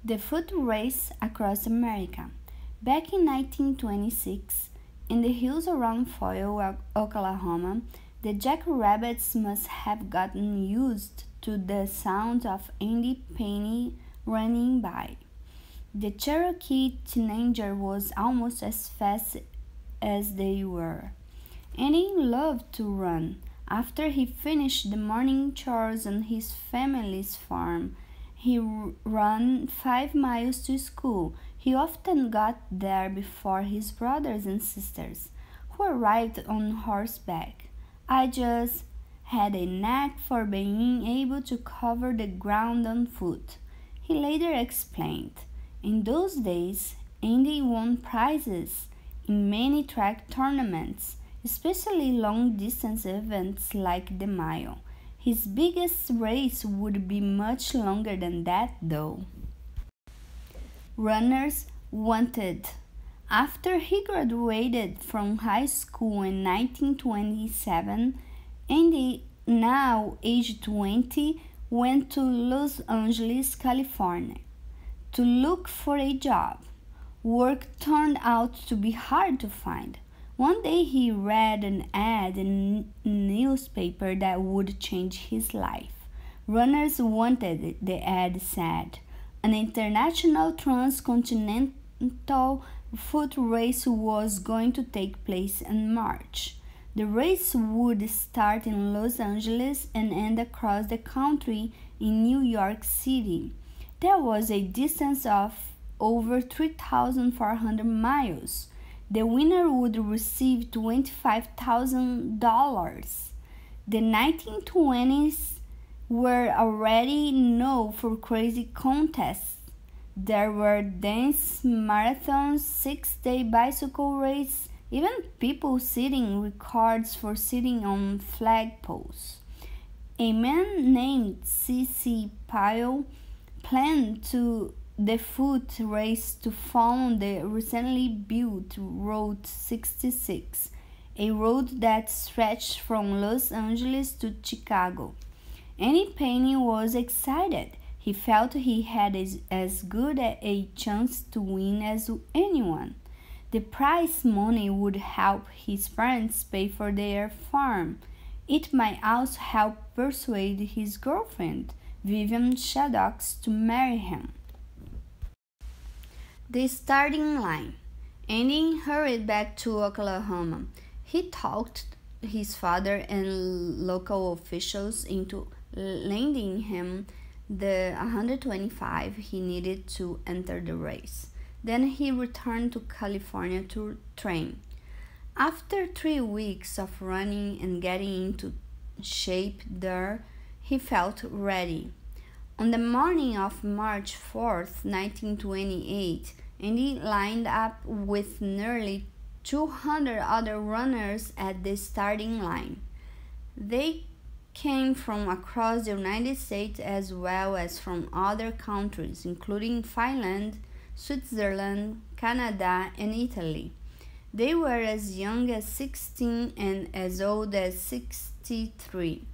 The foot race across America. Back in 1926, in the hills around Foyle, Oklahoma, the jackrabbits must have gotten used to the sound of Andy Penny running by. The Cherokee teenager was almost as fast as they were. Andy loved to run. After he finished the morning chores on his family's farm, he ran 5 miles to school. He often got there before his brothers and sisters, who arrived on horseback. I just had a knack for being able to cover the ground on foot, he later explained. In those days, Andy won prizes in many track tournaments, especially long-distance events like the mile. His biggest race would be much longer than that, though. Runners wanted. After he graduated from high school in 1927, Andy, now aged 20, went to Los Angeles, California, to look for a job. Work turned out to be hard to find. One day he read an ad in a newspaper that would change his life. Runners wanted, the ad said. An international transcontinental foot race was going to take place in March. The race would start in Los Angeles and end across the country in New York City. There was a distance of over 3,400 miles. The winner would receive $25,000. The 1920s were already known for crazy contests. There were dance marathons, 6-day bicycle races, even people setting records for sitting on flagpoles. A man named C.C. Pyle planned the foot race to found the recently built Route 66, a road that stretched from Los Angeles to Chicago. Andy Penny was excited. He felt he had as good a chance to win as anyone. The prize money would help his parents pay for their farm. It might also help persuade his girlfriend, Vivian Shaddocks, to marry him. The starting line. Andy hurried back to Oklahoma. He talked his father and local officials into lending him the 125 he needed to enter the race. Then he returned to California to train. After 3 weeks of running and getting into shape there, he felt ready. On the morning of March 4th, 1928, Andy lined up with nearly 200 other runners at the starting line. They came from across the United States as well as from other countries, including Finland, Switzerland, Canada, and Italy. They were as young as 16 and as old as 63.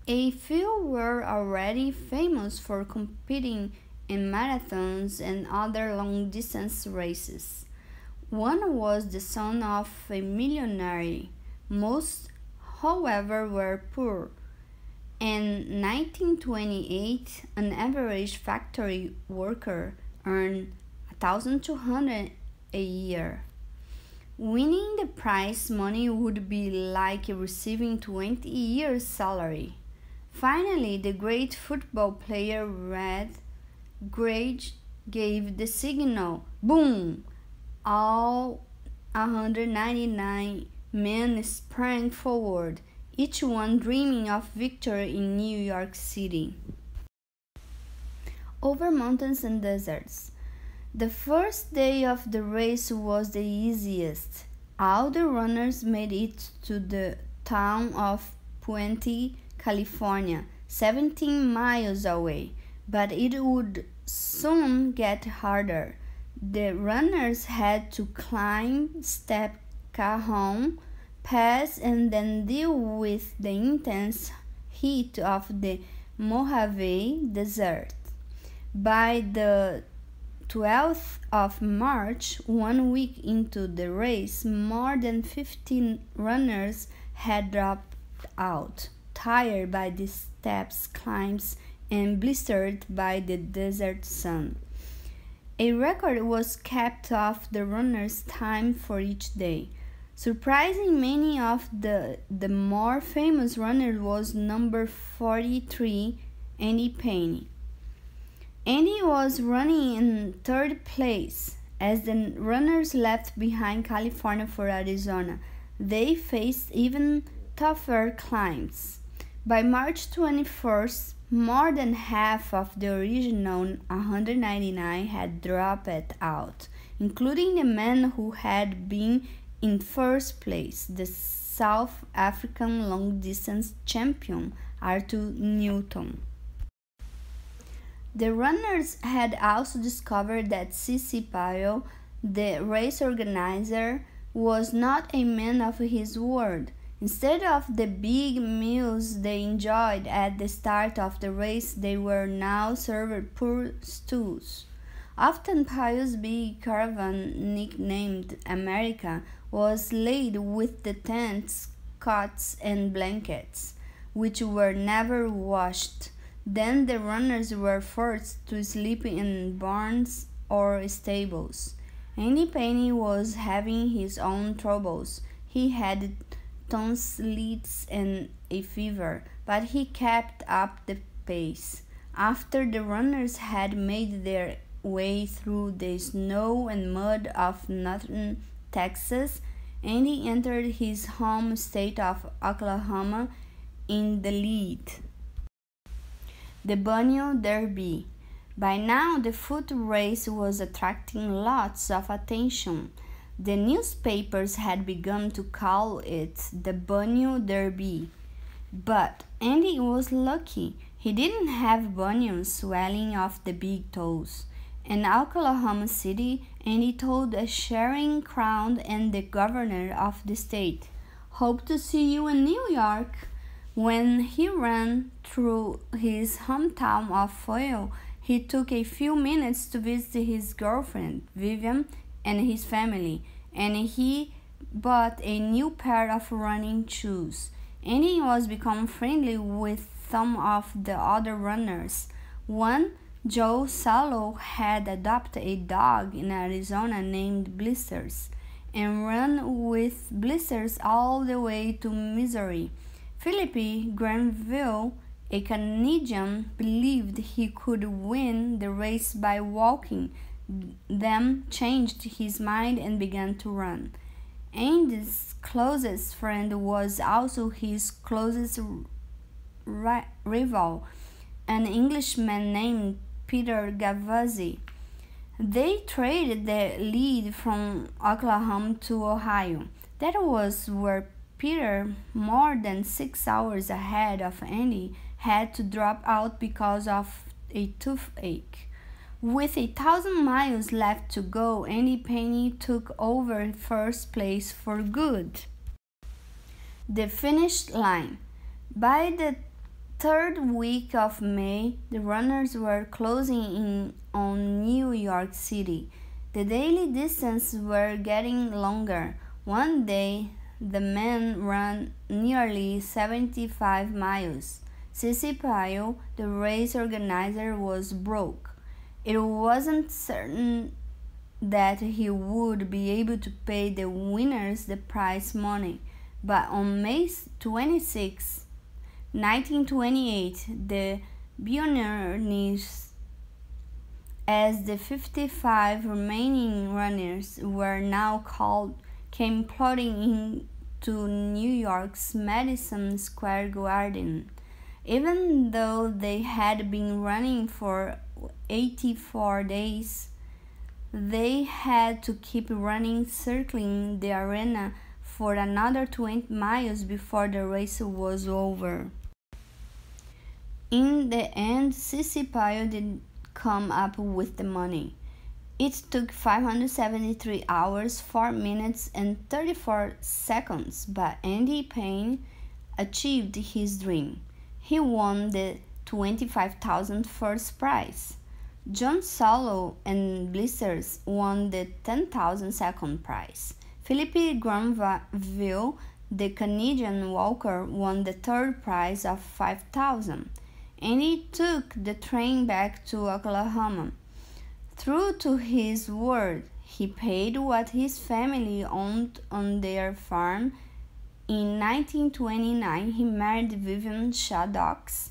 A few were already famous for competing in marathons and other long-distance races. One was the son of a millionaire. Most, however, were poor. In 1928, an average factory worker earned $1,200 a year. Winning the prize money would be like receiving 20 years' salary. Finally, the great football player Red Gage gave the signal. Boom! All 199 men sprang forward, each one dreaming of victory in New York City. Over mountains and deserts. The first day of the race was the easiest. All the runners made it to the town of Puente, California, 17 miles away, but it would soon get harder. The runners had to climb Step Cajon Pass and then deal with the intense heat of the Mojave Desert. By the 12th of March, 1 week into the race, more than 15 runners had dropped out, tired by the steep climbs and blistered by the desert sun. A record was kept of the runners' time for each day. Surprising many of the more famous runners was number 43, Andy Payne. Andy was running in third place. As the runners left behind California for Arizona, they faced even tougher climbs. By March 21st, more than half of the original 199 had dropped out, including the man who had been in first place, the South African long-distance champion Arthur Newton. The runners had also discovered that C.C. Pyle, the race organizer, was not a man of his word. Instead of the big meals they enjoyed at the start of the race, they were now served poor stews. Often Pyle's big caravan, nicknamed America, was laid with the tents, cots, and blankets, which were never washed. Then the runners were forced to sleep in barns or stables. Andy Payne was having his own troubles. He had tonsillitis and a fever, but he kept up the pace. After the runners had made their way through the snow and mud of northern Texas, Andy entered his home state of Oklahoma in the lead. The Bunny Derby. By now, the foot race was attracting lots of attention. The newspapers had begun to call it the Bunny Derby. But Andy was lucky. He didn't have bunions swelling off the big toes. In Oklahoma City, Andy told a sharing crowd and the governor of the state, "Hope to see you in New York." When he ran through his hometown of Foyle, he took a few minutes to visit his girlfriend, Vivian, and his family, and he bought a new pair of running shoes. Andy was becoming friendly with some of the other runners. One, Joe Salo, had adopted a dog in Arizona named Blisters and ran with Blisters all the way to Missouri. Philippe Granville, a Canadian, believed he could win the race by walking, then changed his mind and began to run. Andy's closest friend was also his closest rival, an Englishman named Peter Gavazzi. They traded the lead from Oklahoma to Ohio. That was where Peter, more than 6 hours ahead of Andy, had to drop out because of a toothache. With 1,000 miles left to go, Andy Payne took over first place for good. The finish line. By the third week of May, the runners were closing in on New York City. The daily distances were getting longer. One day, the men ran nearly 75 miles. C.C. Pyle, the race organizer, was broke. It wasn't certain that he would be able to pay the winners the prize money, but on May 26, 1928, the Buccaneers, as the 55 remaining runners were now called, came flooding into New York's Madison Square Garden. Even though they had been running for 84 days, they had to keep running, circling the arena for another 20 miles before the race was over. In the end, C.C. Pyle did come up with the money. It took 573 hours, 4 minutes, and 34 seconds, but Andy Payne achieved his dream. He won the $25,000 first prize. John Solo and Blisters won the 10,000 second prize. Philippe Granville, the Canadian walker, won the third prize of 5,000. Andy took the train back to Oklahoma. True to his word, he paid what his family owned on their farm. In 1929, he married Vivian Shaddocks.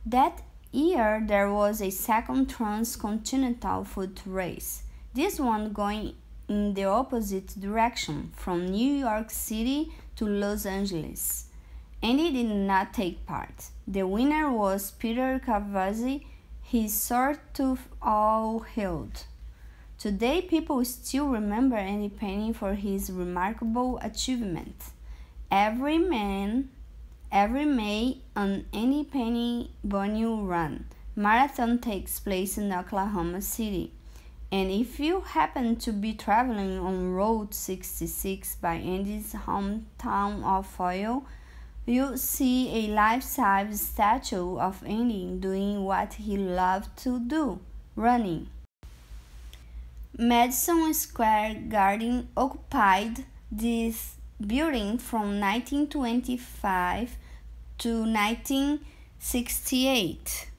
That year, there was a second transcontinental foot race, this one going in the opposite direction, from New York City to Los Angeles. Andy did not take part. The winner was Peter Cavazzi, his sore tooth all healed. Today, people still remember Andy Penny for his remarkable achievement. Every May, an Andy Penny Bunny Run marathon takes place in Oklahoma City. And if you happen to be traveling on Route 66 by Andy's hometown of Foyle, you'll see a life-size statue of Andy doing what he loved to do, running. Madison Square Garden occupied this building from 1925 to 1968.